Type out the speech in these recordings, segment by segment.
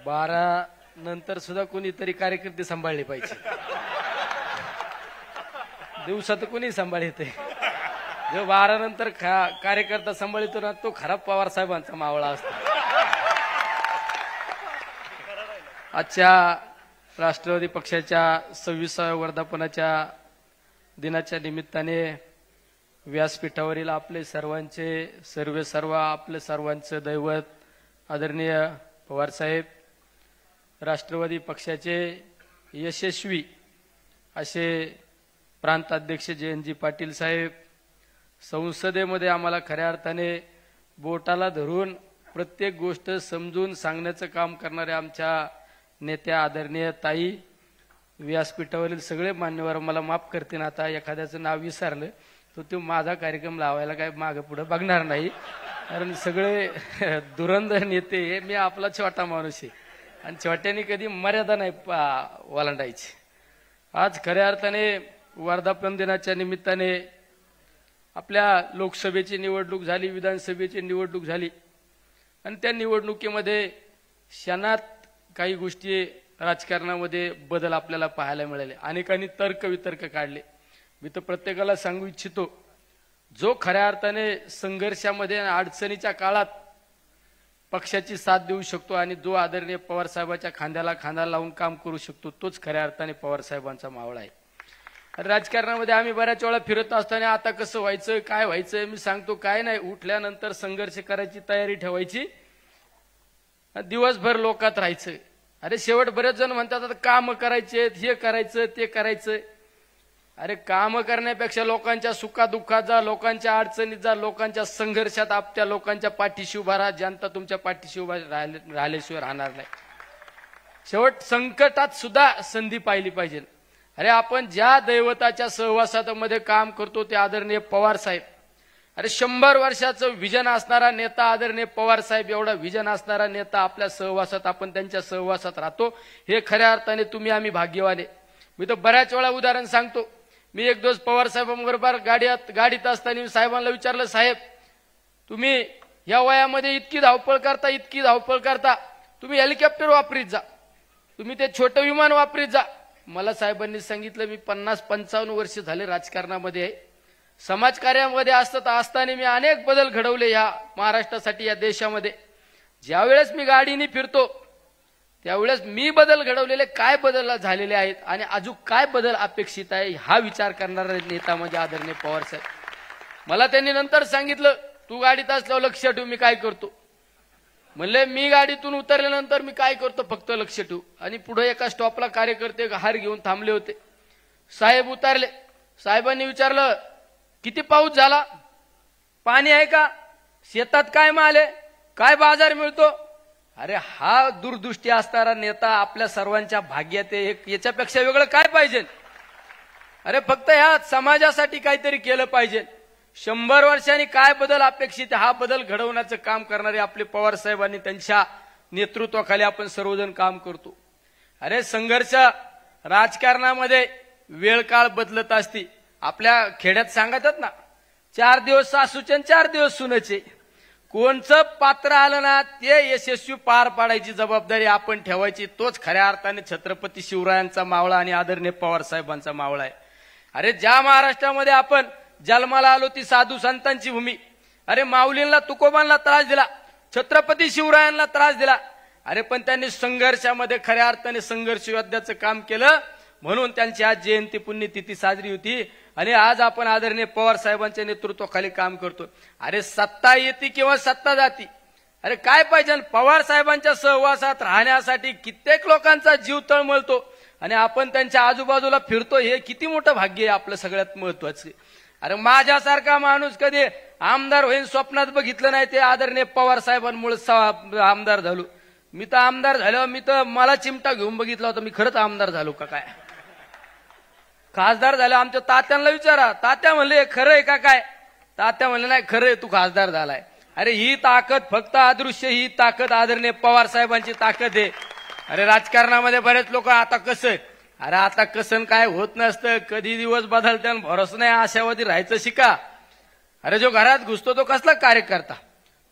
बारा नंतर सुद्धा कोणीतरी कार्यकर्ते सांभाळले पाहिजे. दिवसात कोणी सांभाळते. जो 12 नंतर कार्यकर्ता सांभाळतो ना तो खराब पवार साहेबांचा मावळा असतो. आजच्या राष्ट्रवादी पक्षाच्या 26व्या वर्धापनाच्या दिनाच्या निमित्ताने व्यासपीठावरील आपले सर्व आपले सर्वांचे दैवत आदरणीय पवार साहेब, राष्ट्रवादी पक्षाचे यशस्वी असे प्रांताध्यक्ष जयंतजी पाटील साहेब, संसदेमध्ये आम्हाला खऱ्या अर्थाने बोटाला धरून प्रत्येक गोष्ट समजून सांगण्याचं काम करणारे आमच्या नेत्या आदरणीय ताई, व्यासपीठावरील सगळे मान्यवर, मला माफ करतील आता एखाद्याचं नाव विसरलं तर तो माझा कार्यक्रम लावायला काय मागे पुढे बघणार नाही, कारण सगळे दुरंदर नेते. मी आपला छोटा माणूस आहे आणि छोट्याने कधी मर्यादा नाही ओलांडायची. आज खऱ्या अर्थाने वर्धापन दिनाच्या निमित्ताने आपल्या लोकसभेची निवडणूक झाली, विधानसभेची निवडणूक झाली आणि त्या निवडणुकीमध्ये क्षणात काही गोष्टी राजकारणामध्ये बदल आपल्याला पाहायला मिळाले. अनेकांनी तर्कवितर्क काढले. मी तर प्रत्येकाला सांगू इच्छितो, जो खऱ्या अर्थाने संघर्षामध्ये अडचणीच्या काळात पक्षाची साथ देऊ शकतो आणि जो आदरणीय पवार साहेबांच्या खांद्याला खांदा लावून काम करू शकतो तोच खऱ्या अर्थाने पवार साहेबांचा मावळा आहे. राजकारणामध्ये आम्ही बऱ्याच वेळा फिरत असताना आता कसं व्हायचं, काय व्हायचं, मी सांगतो काय नाही, उठल्यानंतर संघर्ष करायची तयारी ठेवायची, दिवसभर लोकात राहायचं. अरे शेवट बरेच जण म्हणतात आता काम करायचे, हे करायचं ते करायचं. अरे काम करण्यापेक्षा लोकांच्या सुखादुःखात जा, लोकांच्या अडचणीत जा, लोकांच्या संघर्षात आपल्या लोकांच्या पाठीशी उभा राहा. जनता तुमच्या पाठीशी उभा राहिल्याशिवाय राहणार नाही. शेवट संकटात सुद्धा संधी पाहिली पाहिजे. अरे आपण ज्या दैवताच्या सहवासामध्ये काम करतो ते आदरणीय पवार साहेब, अरे 100 वर्षाचं विजन असणारा नेता आदरणीय पवार साहेब, एवढा विजन असणारा नेता आपल्या सहवासात, आपण त्यांच्या सहवासात राहतो, हे खऱ्या अर्थाने तुम्ही आम्ही भाग्यवान आहे. मी तर बऱ्याच वेळा उदाहरण सांगतो. मी एक दिवस पवार साहेबांबरोबर गाडीत असताना साहेबांना विचारलं, साहेब तुम्ही या वयामध्ये इतकी धावपळ करता, तुम्ही हेलिकॉप्टर वापरीत जा, तुम्ही ते छोटं विमान वापरीत जा. मला साहेबांनी सांगितलं, मी 50-55 वर्ष झाले राजकारणामध्ये आहे, समाजकार्यामध्ये असताना मी अनेक बदल घडवले या महाराष्ट्रासाठी, या देशामध्ये. ज्यावेळेस मी गाडीने फिरतो त्यावेळेस मी बदल घडवलेले काय बदल झालेले आहेत आणि अजून काय बदल अपेक्षित आहे हा विचार करणारा नेता म्हणजे आदरणीय पवार साहेब. मला त्यांनी नंतर सांगितलं, तू गाडीत असल्यावर लक्ष ठेव मी काय करतो. म्हणले मी गाडीतून उतरल्यानंतर मी काय करतो फक्त लक्ष ठेवू. आणि पुढे एका स्टॉपला कार्यकर्ते हार घेऊन थांबले होते. साहेब उतरले. साहेबांनी विचारलं, किती पाऊस झाला, पाणी आहे का, शेतात काय माल आहे, काय बाजार मिळतो. अरे हा दूरदृष्टी असणारा नेता आपल्या सर्वांच्या भाग्यात आहे. याच्यापेक्षा वेगळं काय पाहिजे. अरे फक्त ह्या समाजासाठी काहीतरी केलं पाहिजे. 100 वर्षांनी काय बदल अपेक्षित, हा बदल घडवण्याचं काम करणारे आपले पवार साहेबांनी त्यांच्या नेतृत्वाखाली आपण सर्वजण काम करतो. अरे संघर्ष राजकारणामध्ये वेळ काळ बदलत असते. आपल्या खेड्यात सांगतात ना, 4 दिवस सासूचे आणि 4 दिवस सुनेचे. कोणचं पात्र आलं ना ते यशस्वी पार पाडायची जबाबदारी आपण ठेवायची. तोच खऱ्या अर्थाने छत्रपती शिवरायांचा मावळा आणि आदरणीय पवार साहेबांचा मावळा आहे. अरे ज्या महाराष्ट्रामध्ये आपण जन्माला आलो ती साधू संतांची भूमी. अरे माऊलींना तुकोबांना त्रास दिला, छत्रपती शिवरायांना त्रास दिला. अरे पण त्यांनी संघर्षामध्ये खऱ्या अर्थाने संघर्ष योद्ध्याचं काम केलं, म्हणून त्यांची आज जयंती पुण्यतिथी साजरी होती. आणि आज आपण आदरणीय पवार साहेबांच्या नेतृत्वाखाली काम करतो. अरे सत्ता येते किंवा सत्ता जाती, अरे काय पाहिजे. पवार साहेबांच्या सहवासात राहण्यासाठी कित्येक लोकांचा जीव तळमळतो आणि आपण त्यांच्या आजूबाजूला फिरतो, हे किती मोठं भाग्य आहे आपलं सगळ्यात महत्वाचं. अरे माझ्यासारखा माणूस कधी आमदार होईल स्वप्नात बघितलं नाही, ते आदरणीय पवार साहेबांमुळे आमदार झालो. मी तर आमदार झालो, मी तर मला चिमटा घेऊन बघितला होता, मी खरंच आमदार झालो का काय. खासदार झाले, आमच्या तात्यांना विचारा, तात्या म्हणले खरं आहे का काय. तात्या म्हणले नाही खरं आहे, तू खासदार झालाय. अरे ही ताकद फक्त अदृश्य, ही ताकद आदरणीय पवार साहेबांची ताकद आहे. अरे राजकारणामध्ये बरेच लोक आता कसं, अरे आता कसं काय होत नसतं, कधी दिवस बदलते भरोसा नाही, आशावादी राहायचं शिका. अरे जो घरात घुसतो तो कसला कार्यकर्ता,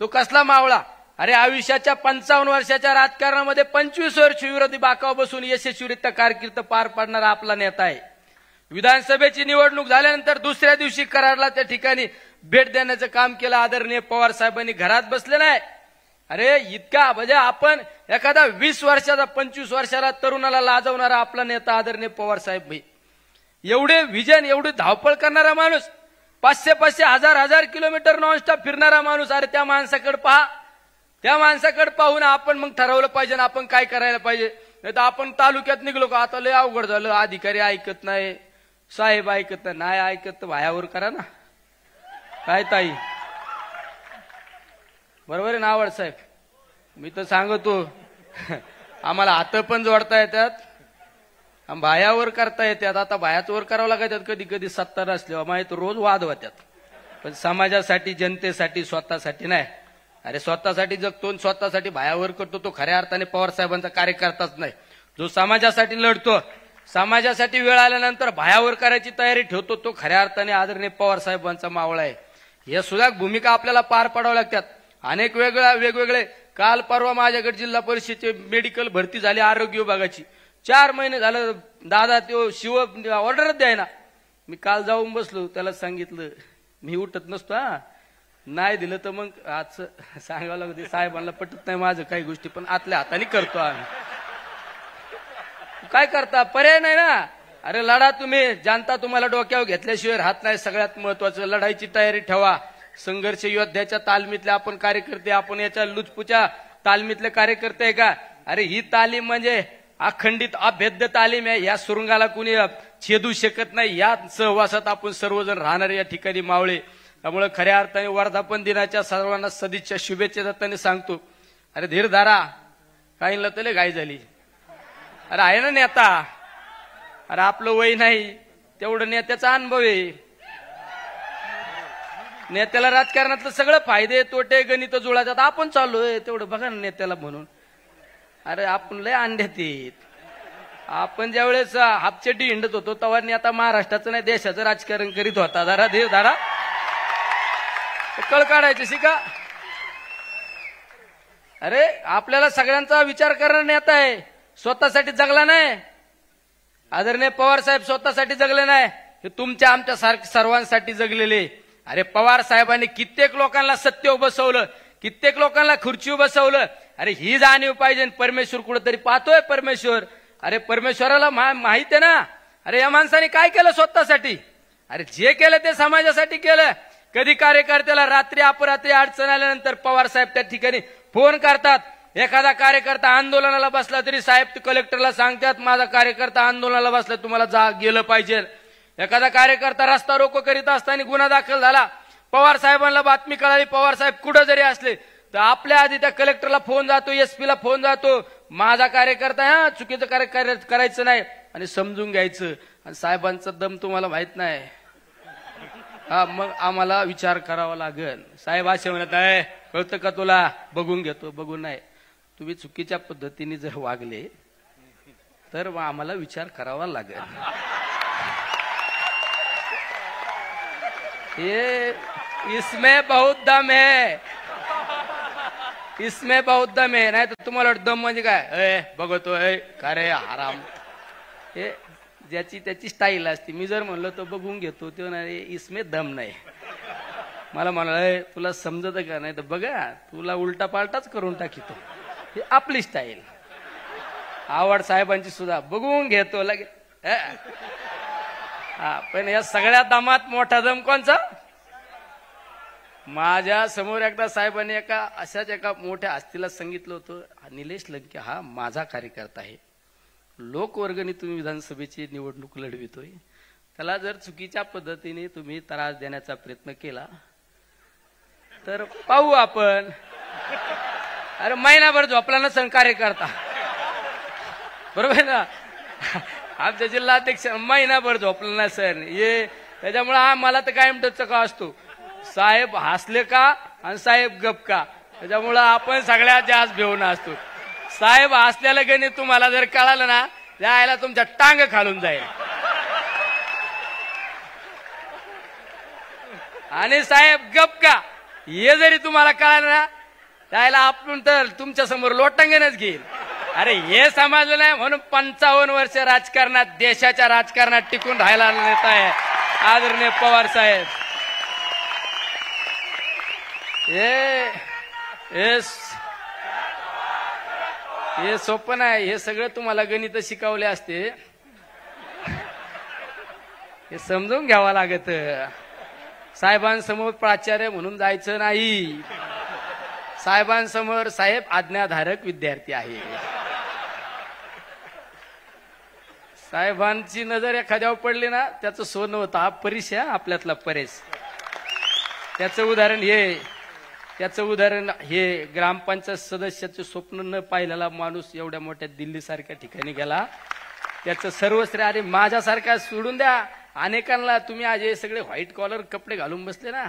तो कसला मावळा. अरे आयुष्याच्या 55 वर्षाच्या राजकारणामध्ये 25 वर्ष विरोधी बाकावर बसून यशस्वीरित्या कारकीर्द पार पाडणारा आपला नेता आहे. विधानसभेची निवडणूक झाल्यानंतर दुसऱ्या दिवशी कराडला त्या ठिकाणी भेट देण्याचं काम केलं आदरणीय पवार साहेबांनी. घरात बसले नाही. अरे इतका म्हणजे आपण एखादा 20 वर्षाचा 25 वर्षाला तरुणाला लाजवणारा आपला नेता आदरणीय पवार साहेब भाई, एवढे विजन, एवढी धावपळ करणारा माणूस, 500-500 1000 किलोमीटर नॉनस्टॉप फिरणारा माणूस. अरे त्या माणसाकडे पहा, त्या माणसाकडे पाहून आपण मग ठरवलं पाहिजे ना आपण काय करायला पाहिजे. नाही तर आपण तालुक्यात निघलो का आता लय अवघड झालं, अधिकारी ऐकत नाही, साहेब ऐकत नाही, ऐकत तर भायावर करा ना. काय ताई बरोबर आहे ना आवड साहेब, मी तर सांगतो आम्हाला हात पण जोडता येतात, भायावर करता येतात. आता भायाचवर करावं लागतात कधी कधी सत्ता नसल्यावर, माहिती रोज वाद होत्यात. पण समाजासाठी, जनतेसाठी, स्वतःसाठी नाही. अरे स्वतःसाठी जगतो, स्वतःसाठी भायावर करतो, तो खऱ्या अर्थाने पवार साहेबांचा कार्यकर्ताच नाही. जो समाजासाठी लढतो, समाजासाठी वेळ आल्यानंतर भायावर करायची तयारी ठेवतो, तो खऱ्या अर्थाने आदरणीय पवार साहेबांचा मावळा आहे. या सुद्धा भूमिका आपल्याला पार पाडाव्या लागतात. अनेक वेगवेगळे काल परवा माझ्याकडे जिल्हा परिषदेचे मेडिकल भरती झाली आरोग्य विभागाची. 4 महिने झालं दादा तो शिव ऑर्डरच द्यायना. मी काल जाऊन बसलो, त्याला सांगितलं मी उठत नसतो, हा नाही दिलं तर मग आज सांगावं लागतं. साहेबांना पटत नाही माझं काही गोष्टी, पण आतल्या हाताने करतो आम्ही. काय करता, पर्याय नाही ना. अरे लढा तुम्ही, जनता तुम्हाला डोक्यावर घेतल्याशिवाय राहत नाही. सगळ्यात महत्वाचं लढाईची तयारी ठेवा. संघर्ष योद्ध्याच्या तालमीतले आपण कार्यकर्ते, आपण याच्या लुचपुच्या तालमीतले कार्यकर्ते आहे का. अरे ही तालीम म्हणजे अखंडित अभेद्य तालीम आहे. या सुरुंगाला कुणी छेदू शकत नाही. या सहवासात आपण सर्वजण राहणारे या ठिकाणी मावळे. त्यामुळे खऱ्या अर्थाने वर्धापन दिनाच्या सर्वांना सदिच्छा शुभेच्छा देताना सांगतो, अरे धीर धारा. काहींना तले घाई झाली. अरे आहे ना नेता, अरे आपलं वय नाही तेवढं नेत्याचा अनुभव आहे. नेत्याला राजकारणातलं सगळं फायदे तोटे गणित जुळातात. आपण चाललोय तेवढं बघा ना नेत्याला म्हणून. अरे आपण लय अंड्यात येत. आपण ज्यावेळेस हापचेटी हिंडत होतो तेव्हा नेता महाराष्ट्राचं नाही देशाचं राजकारण करीत होता. जरा धीर धारा, कळ काढायचे शिका. अरे आपल्याला सगळ्यांचा विचार करणारा नेता आहे. स्वतःसाठी जगला नाही आदरणीय पवार साहेब, स्वतःसाठी जगले नाही. हे तुमच्या आमच्या सर्वांसाठी जगलेले. अरे पवार साहेबांनी कित्येक लोकांना सत्तेवर बसवलं, कित्येक लोकांना खुर्चीवर बसवलं. अरे ही जाणीव पाहिजे. परमेश्वर कुठेतरी पाहतोय परमेश्वर. अरे परमेश्वराला माहित आहे ना. अरे या माणसाने काय केलं स्वतःसाठी. अरे जे केलं ते समाजासाठी केलं. कधी कार्यकर्त्याला रात्री अपरात्री अडचण आल्यानंतर पवार साहेब त्या ठिकाणी फोन करतात. एखादा कार्यकर्ता आंदोलनाला बसला तरी साहेब कलेक्टरला सांगतात माझा कार्यकर्ता आंदोलनाला बसला, तुम्हाला गेलं पाहिजे. एखादा कार्यकर्ता रस्ता रोको करीत असताना गुन्हा दाखल झाला, पवार साहेबांना बातमी कळाली, पवार साहेब कुठं जरी असले तर आपल्या आधी त्या कलेक्टरला फोन जातो, एसपीला फोन जातो, माझा कार्यकर्ता हा चुकीचं कार्य करायचं नाही आणि समजून घ्यायचं. आणि साहेबांचा दम तुम्हाला माहित नाही. हा मग आम्हाला विचार करावा लागेल. साहेब असे म्हणत आहे, कळतं का तुला, बघून घेतो. बघून नाही, तुम्ही चुकीच्या पद्धतीने जर वागले तर आम्हाला विचार करावा लागेल. ये इसमें बहुत दम है, इसमें बहुत दम है. नाही तर तुम्हाला दम म्हणजे काय, बघतो का रे आराम. हे ज्याची त्याची स्टाईल असते. मी जर म्हणलं तर बघून घेतो, ते नाही इसमें दम नाही. मला म्हणाल तुला समजत का नाही तर बघा तुला उलटा पालटाच करून टाकीतो. ही आपली स्टाईल. आवड साहेबांची सुद्धा बघून घेतो लगे. हा पण या सगळ्या दमात मोठा दम कोणचा. माझ्या समोर एकदा साहेबांनी अशाच एका मोठ्या हस्तीला सांगितलं होतं, निलेश लंके हा माझा कार्यकर्ता आहे, लोकवर्गणी तुम्ही विधानसभेची निवडणूक लढवितोय, त्याला जर चुकीच्या पद्धतीने तुम्ही त्रास देण्याचा प्रयत्न केला तर पाहू आपण. अरे महिनाभर झोपला नसेल कार्यकर्ता, बरोबर ना. आमच्या जिल्हाध्यक्ष महिनाभर झोपला नसेल. ये त्याच्यामुळे आम्हाला तर कायम टचका असतो, साहेब हसले का आणि साहेब गप का. त्याच्यामुळं आपण सगळ्यात जास्त भिवून असतो. साहेब असलेलं गणित तुम्हाला जर कळालं ना त्याला तुमच्या टांग खालून जाईल. आणि साहेब गप का हे जरी तुम्हाला कळालं ना त्याला आपण तर तुमच्या समोर लोटांगणच घेईल. अरे हे समजलं नाही म्हणून 55 वर्ष राजकारणात देशाच्या राजकारणात टिकून राहायला नेता आहे आदरणीय पवार साहेब. हे सोपं नाही. हे सगळं तुम्हाला गणित शिकवले असते हे समजून घ्यावं लागत. साहेबांसमोर प्राचार्य म्हणून जायचं नाही. साहेबांसमोर साहेब आज्ञाधारक विद्यार्थी आहे. साहेबांची नजर एखाद्यावर पडली ना त्याचं सोनं होतं. हा परेश आहे आपल्यातला परेश. त्याचं उदाहरण हे ग्रामपंचायत सदस्याचे स्वप्न न पाहिलेला माणूस एवढ्या मोठ्या दिल्ली सारख्या ठिकाणी गेला. त्याचं सर्वश्रेय. अरे माझ्यासारखा सोडून द्या अनेकांना. तुम्ही आज हे सगळे व्हाईट कॉलर कपडे घालून बसले ना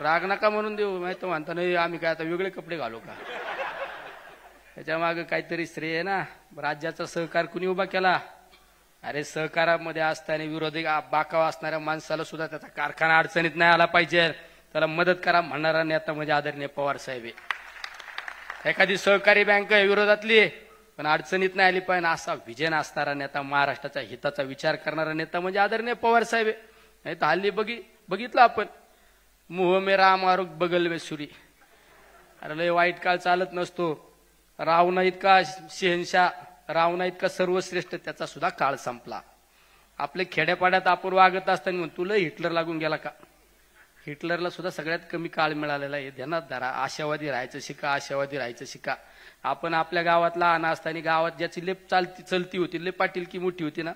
राग नका म्हणून देऊ. माहिती म्हणता नाही आम्ही काय आता वेगळे कपडे घालू का. त्याच्या मागे काहीतरी श्रेय आहे ना. राज्याचा सहकार कुणी उभा केला. अरे सहकारामध्ये असताना विरोधी बाकावा असणाऱ्या माणसाला सुद्धा त्याचा कारखाना अडचणीत नाही आला पाहिजे. त्याला मदत करा म्हणणारा नेता म्हणजे आदरणीय पवार साहेब. एखादी सहकारी बँक विरोधातली पण अडचणीत नाही आली पाहिजे असा विजन असणारा नेता महाराष्ट्राच्या हिताचा विचार करणारा नेता म्हणजे आदरणीय पवार साहेब. नाही तर हल्ली बघितलं आपण मुह में राम आरोग बगल में सुरी. अरे लय वाईट काळ चालत नसतो. रावणा इतका शहनशाह रावणा इतका सर्वश्रेष्ठ त्याचा सुद्धा काळ संपला. आपले खेड्यापाड्यात आपण वागत असताना म्हणून तुला हिटलर लागून गेला का. हिटलरला सुद्धा सगळ्यात कमी काळ मिळालेला आहे. ध्यानात धरा. आशावादी राहायचं शिका. आशावादी राहायचं शिका. आपण आपल्या गावात लहान असताना गावात ज्याची लेप चलती होती लेप पाटील की मोठी होती ना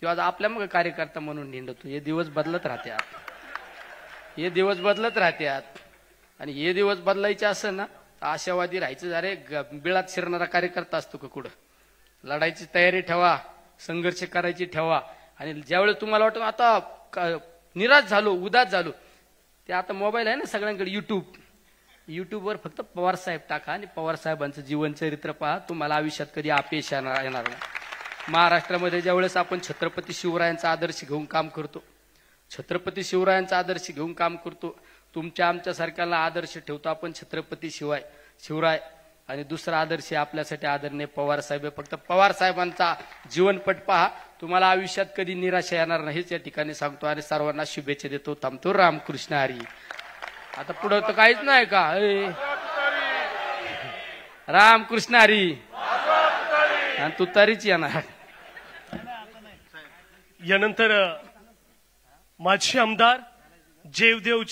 तेव्हा आपल्या मग कार्यकर्ता म्हणून निंडतो. हे दिवस बदलत राहतात. हे दिवस बदलत राहतात. आणि हे दिवस बदलायचे असं ना आशावादी राहायचं. अरे बिळात शिरणारा कार्यकर्ता असतो का कुठं. लढायची तयारी ठेवा. संघर्ष करायची ठेवा. आणि ज्यावेळेस तुम्हाला वाटतं आता निराश झालो उदास झालो ते आता मोबाईल आहे ना सगळ्यांकडे युट्यूबवर फक्त पवार साहेब टाका आणि पवार साहेबांचं जीवनचरित्र पहा. तुम्हाला आयुष्यात कधी अपयश येणार नाही. महाराष्ट्रामध्ये ज्यावेळेस आपण छत्रपती शिवरायांचा आदर्श घेऊन काम करतो तुमच्या आमच्या सारख्याला आदर्श ठेवतो आपण छत्रपती शिवराय आणि दुसरा आदर्श आपल्यासाठी आदरणीय पवार साहेब. फक्त पवार साहेबांचा जीवनपट पहा. तुम्हाला आयुष्यात कधी निराशा येणार नाहीच या ठिकाणी सांगतो. आणि सर्वांना शुभेच्छा देतो. थांबतो. रामकृष्ण हरी. आता पुढं तर काहीच नाही का. रामकृष्ण हरी. आणि तू तरीच येणार. यानंतर माजी आमदार जेवदेव